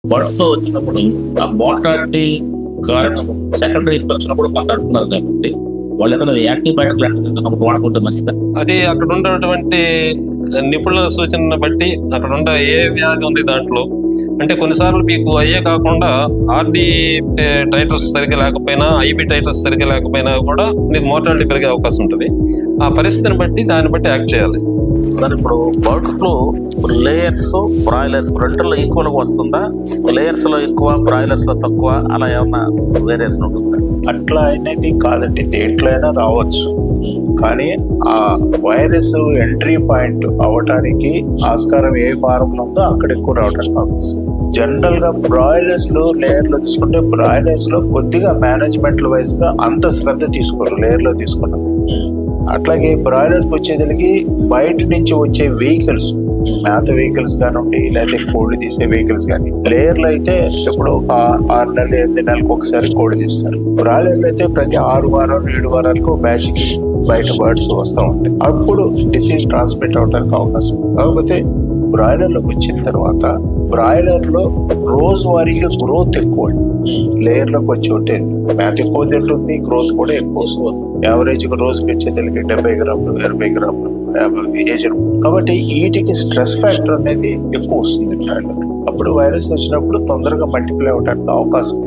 Bird flu వచ్చినప్పుడు ఆ mortality కారణం సెకండరీ వచ్చినప్పుడు మాట్లాడుతున్నారు కాబట్టి వాళ్ళు ఏదైనా యాంటీబయాటిక్ లాంటివి వాడుకుంటే మంచిదా? అది అక్కడ ఉన్నటువంటి నిపుణుల సూచనను బట్టి అక్కడ ఉన్న ఏ వ్యాధి ఉంది దాంట్లో అంటే కొన్నిసార్లు మీకు అయ్యే కాకుండా ఆర్డి టైటర్స్ సరిగ్గా లేకపోయినా ఐబి టైటర్స్ సరిగ్గా లేకపోయినా కూడా మీకు మోర్టాలిటీ పెరిగే అవకాశం ఉంటుంది. ఆ పరిస్థితిని బట్టి దాన్ని బట్టి యాక్ట్ చేయాలి. సార్ ఇప్పుడు బర్డ్ ఫ్లూ లేయర్స్ బ్రాయిలర్స్ రెండులో ఈక్వల్ గా వస్తుందా? లేయర్స్ లో ఎక్కువ బ్రాయిలర్స్ లో తక్కువ అలా ఏమన్నా వేరియేషన్ ఉంటుందా? అట్లా అనేది కాదండి, దేంట్లో అయినా రావచ్చు. కానీ ఆ వైరస్ ఎంట్రీ పాయింట్ అవటానికి ఆస్కారం ఏ ఫారం ఉందో అక్కడ ఎక్కువ రావడానికి అవకాశం. జనరల్ గా బ్రాయిలర్స్ లో లేయర్ లో తీసుకుంటే బ్రాయిలర్స్ లో కొద్దిగా మేనేజ్మెంట్ వైజ్ గా అంత శ్రద్ధ తీసుకోరు లేయర్ లో తీసుకున్నంత. అట్లాగే బ్రాయిలర్స్ వచ్చేదానికి బయట నుంచి వచ్చే వెహికల్స్, మేత వెహికల్స్ కానివ్వండి లేకపోతే కోడి తీసే వెహికల్స్ కానీ, లేయర్ లో అయితే ఎప్పుడు 6 నెలలు 8 నెలలకు ఒకసారి కోడి తీస్తారు. బ్రాయిలర్లు అయితే ప్రతి 6 వారాలు 7 వారాలకు బ్యాచ్ కి బయట బర్డ్స్ వస్తూ ఉంటాయి. అప్పుడు డిసీజ్ ట్రాన్స్మిట్ అవడానికి అవకాశం. కాకపోతే బ్రాయిలర్లోకి వచ్చిన తర్వాత బ్రాయిలర్ లో రోజువారీగా గ్రోత్ ఎక్కువ, లేయర్ లోకి వచ్చి ఉంటుంది మేత ఎక్కువ తింటుంది, గ్రోత్ కూడా ఎక్కువ వస్తుంది. యావరేజ్ రోజుకి వచ్చేదానికి 70 గ్రాములు 80 గ్రాములు 50 ఏజ్. కాబట్టి వీటికి స్ట్రెస్ ఫ్యాక్టర్ అనేది ఎక్కువ వస్తుంది బ్రాయిలర్. అప్పుడు వైరస్ వచ్చినప్పుడు తొందరగా మల్టిప్లై అవడానికి అవకాశం